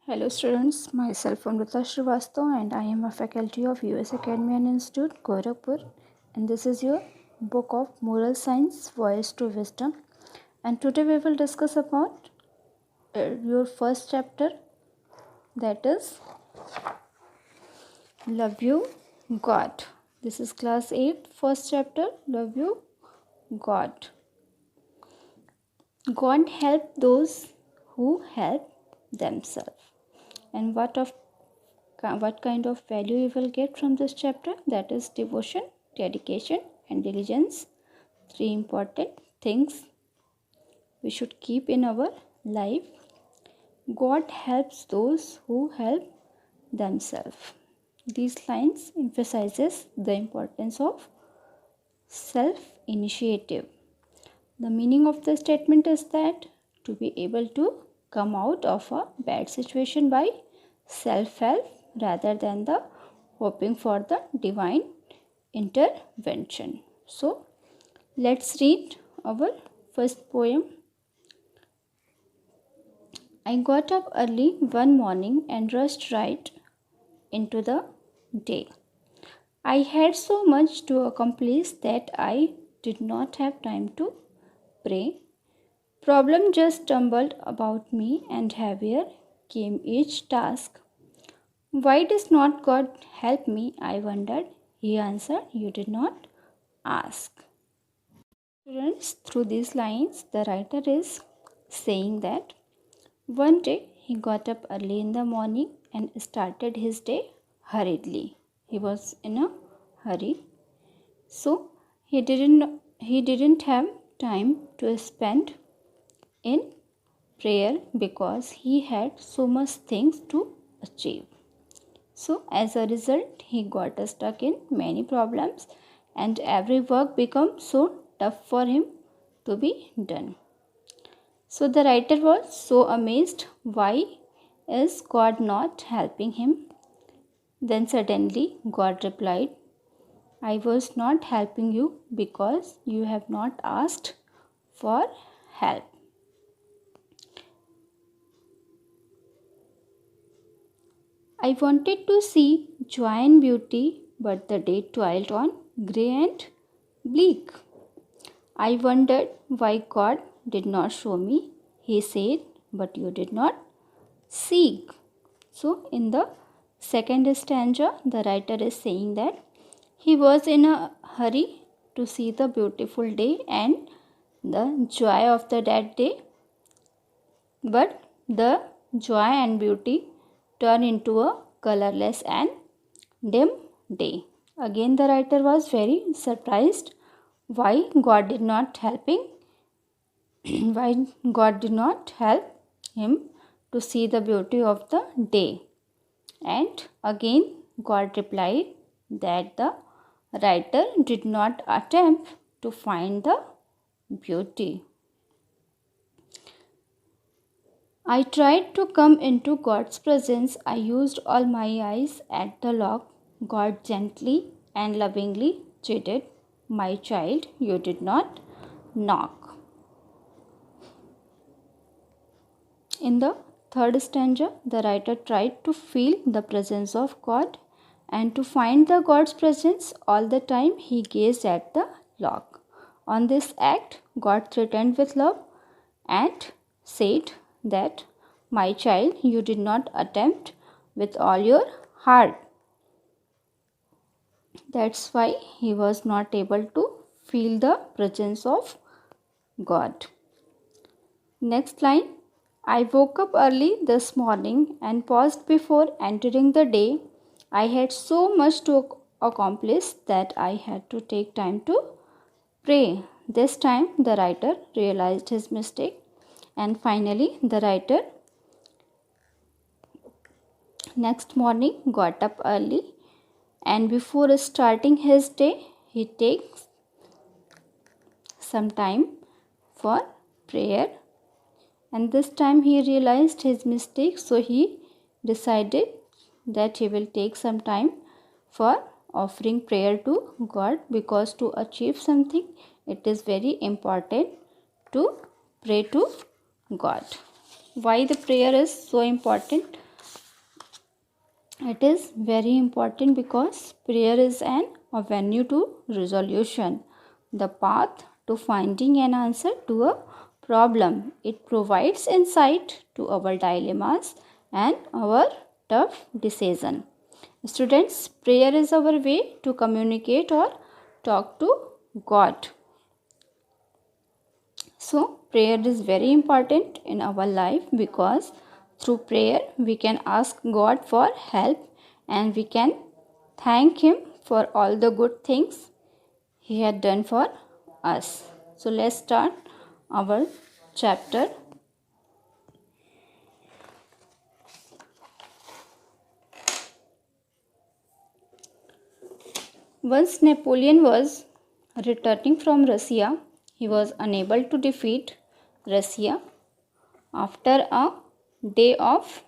Hello students, myself Amrita Srivastava and I am a faculty of US Academy and Institute, Gorakhpur, and this is your book of Moral Science, Voice to Wisdom. And today we will discuss about your first chapter, that is Love You God. This is class 8, first chapter, Love You God. God help those who help themselves. And what kind of value you will get from this chapter? That is devotion, dedication and diligence. Three important things we should keep in our life. God helps those who help themselves. These lines emphasizes the importance of self initiative. The meaning of the statement is that to be able to come out of a bad situation by self-help rather than the hoping for the divine intervention. So let's read our first poem. I got up early one morning and rushed right into the day. I had so much to accomplish that I did not have time to pray. Problem just tumbled about me and heavier came each task. Why does not God help me? I wondered. He answered, you did not ask. Students, through these lines, the writer is saying that one day he got up early in the morning and started his day hurriedly. He was in a hurry. So he didn't have time to spend in prayer because he had so much things to achieve. So as a result, he got stuck in many problems and every work became so tough for him to be done. So the writer was so amazed, why is God not helping him? Then suddenly God replied, I was not helping you because you have not asked for help. I wanted to see joy and beauty, but the day toiled on, grey and bleak. I wondered why God did not show me. He said, but you did not seek. So, in the second stanza, the writer is saying that he was in a hurry to see the beautiful day and the joy of that day, but the joy and beauty turn into a colorless and dim day. Again, the writer was very surprised why God did not helping why God did not help him to see the beauty of the day. And again, God replied that the writer did not attempt to find the beauty. I tried to come into God's presence. I used all my eyes at the lock. God gently and lovingly chided, my child, you did not knock. In the third stanza, the writer tried to feel the presence of God, and to find the God's presence all the time he gazed at the lock. On this act, God threatened with love and said that, my child, you did not attempt with all your heart. That's why he was not able to feel the presence of God. Next line. I woke up early this morning and paused before entering the day. I had so much to accomplish that I had to take time to pray. This time the writer realized his mistake, and finally the writer next morning got up early, and before starting his day he takes some time for prayer, and this time he realized his mistake, so he decided that he will take some time for offering prayer to God, because to achieve something it is very important to pray to God. Why the prayer is so important? It is very important because prayer is an avenue to resolution, the path to finding an answer to a problem. It provides insight to our dilemmas and our tough decision. Students, prayer is our way to communicate or talk to God. So, prayer is very important in our life because through prayer we can ask God for help and we can thank Him for all the good things He had done for us. So, let's start our chapter. Once Napoleon was returning from Russia, he was unable to defeat Russia. After a day of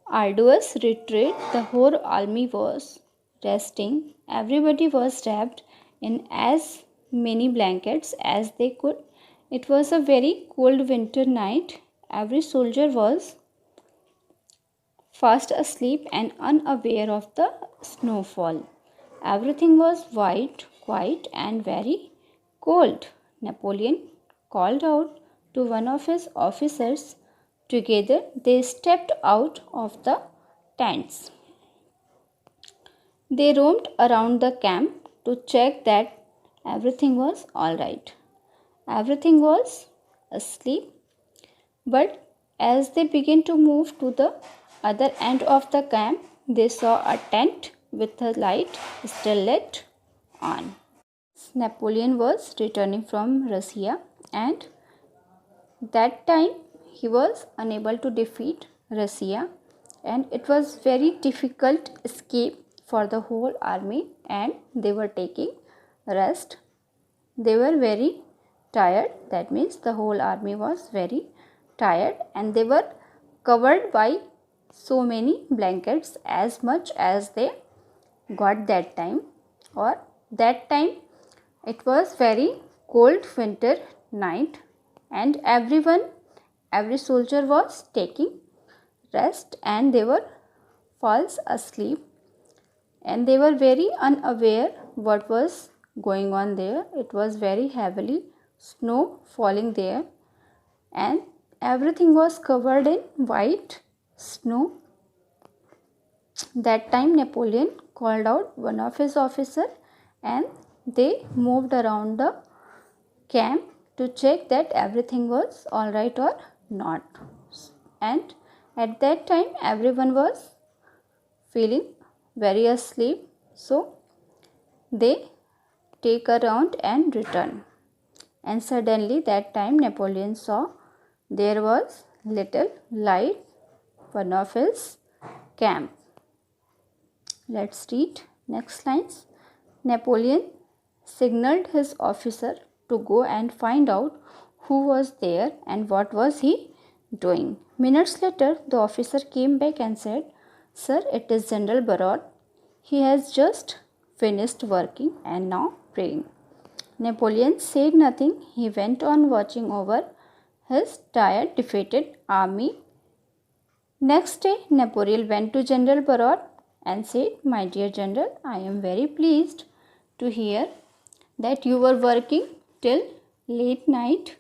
arduous retreat, the whole army was resting. Everybody was wrapped in as many blankets as they could. It was a very cold winter night. Every soldier was fast asleep and unaware of the snowfall. Everything was white, quiet, and very cold. Napoleon called out to one of his officers. Together they stepped out of the tents. They roamed around the camp to check that everything was all right. Everything was asleep, but as they began to move to the other end of the camp, they saw a tent with a light still lit on. Napoleon was returning from Russia, and that time he was unable to defeat Russia, and it was very difficult escape for the whole army, and they were taking rest. They were very tired. That means the whole army was very tired, and they were covered by so many blankets as much as they got that time. Or that time it was very cold winter night, and every soldier was taking rest and they were falls asleep, and they were very unaware what was going on there. It was very heavily snow falling there, and everything was covered in white snow. That time Napoleon called out one of his officers, and they moved around the camp to check that everything was all right or not. And at that time everyone was feeling very asleep, so they take a round and return. And suddenly that time Napoleon saw there was little light one of his camp. Let's read next lines. Napoleon signaled his officer to go and find out who was there and what was he doing. Minutes later, the officer came back and said, "Sir, it is General Barrot. He has just finished working and now praying." Napoleon said nothing. He went on watching over his tired, defeated army. Next day, Napoleon went to General Barrot and said, "My dear General, I am very pleased to hear that you were working till late night.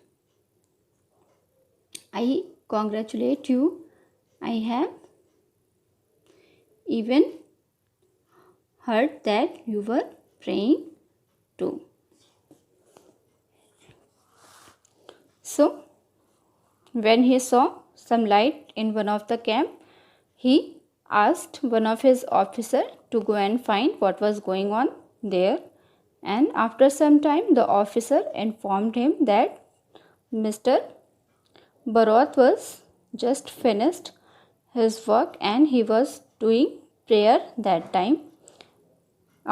I congratulate you. I have even heard that you were praying too." So, when he saw some light in one of the camp, he asked one of his officers to go and find what was going on there. And after some time, the officer informed him that Mr. Barrot was just finished his work and he was doing prayer that time.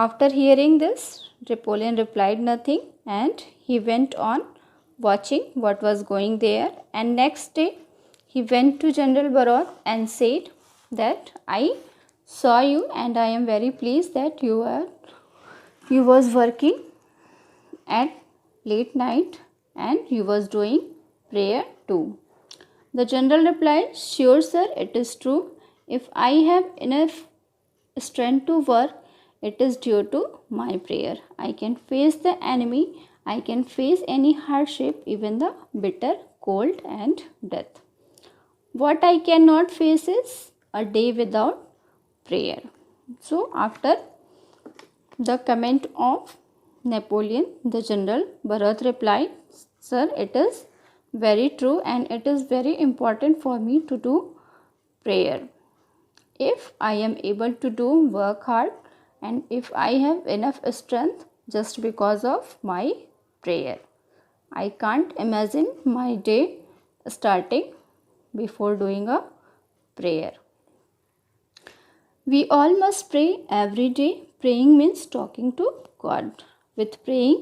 After hearing this, Napoleon replied nothing and he went on watching what was going there. And next day, he went to General Barrot and said that I saw you and I am very pleased that you was working at late night and you was doing prayer too. The general replied, "Sure, sir, it is true. If I have enough strength to work, it is due to my prayer. I can face the enemy, I can face any hardship, even the bitter cold and death. What I cannot face is a day without prayer. So, after the comment of Napoleon, the general, Bharat replied, "Sir, it is very true and it is very important for me to do prayer. If I am able to do work hard and if I have enough strength just because of my prayer. I can't imagine my day starting before doing a prayer." We all must pray every day. Praying means talking to God. With praying,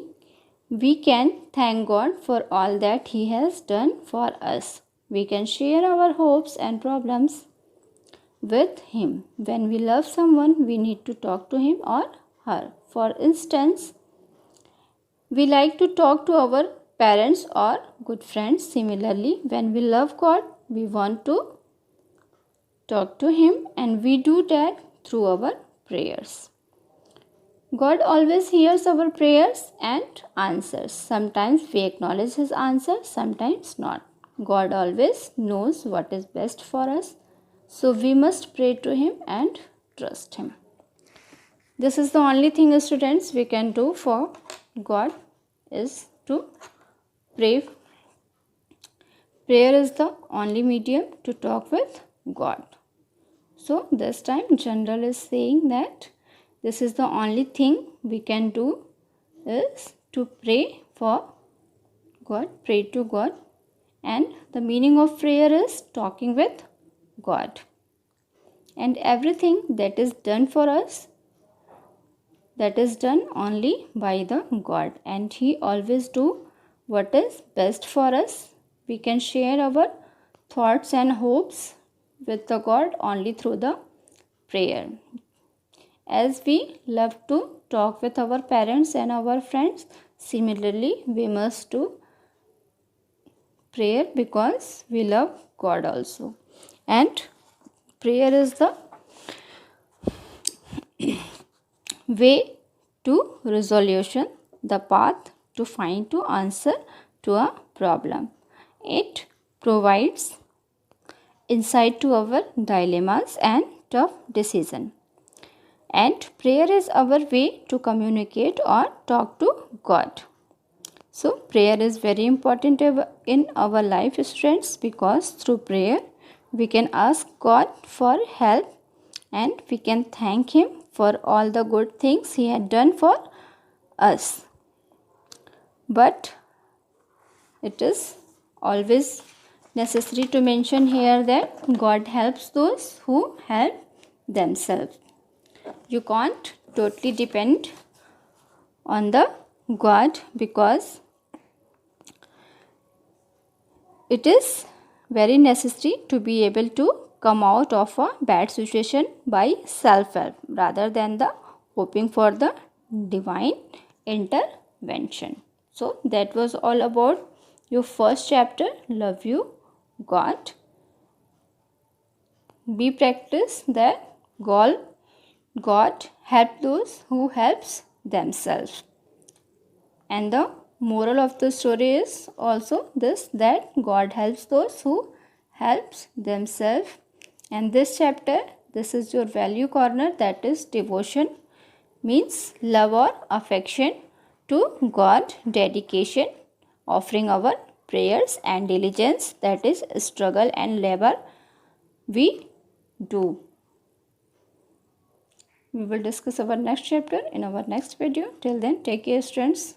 we can thank God for all that He has done for us. We can share our hopes and problems with Him. When we love someone, we need to talk to him or her. For instance, we like to talk to our parents or good friends. Similarly, when we love God, we want to talk to Him, and we do that through our prayers. God always hears our prayers and answers. Sometimes we acknowledge His answer, sometimes not. God always knows what is best for us, so we must pray to Him and trust Him. This is the only thing, students, we can do for God, is to pray. Prayer is the only medium to talk with God. So this time general is saying that this is the only thing we can do is to pray for God, pray to God, and the meaning of prayer is talking with God. And everything that is done for us, that is done only by the God, and He always do what is best for us. We can share our thoughts and hopes with the God only through the prayer. As we love to talk with our parents and our friends, similarly we must do prayer because we love God also. And prayer is the way to resolution, the path to find to answer to a problem. It provides insight to our dilemmas and tough decision. And prayer is our way to communicate or talk to God. So prayer is very important in our life, students, because through prayer we can ask God for help and we can thank Him for all the good things He had done for us. But it is always necessary to mention here that God helps those who help themselves. You can't totally depend on the God because it is very necessary to be able to come out of a bad situation by self-help rather than the hoping for the divine intervention. So that was all about your first chapter, Love You God. Be practice that God help those who helps themselves. And the moral of the story is also this, that God helps those who helps themselves. And this chapter, this is your value corner, that is devotion, means love or affection to God, dedication, offering our prayers, and diligence, that is struggle and labor we do. We will discuss our next chapter in our next video. Till then, take care, students.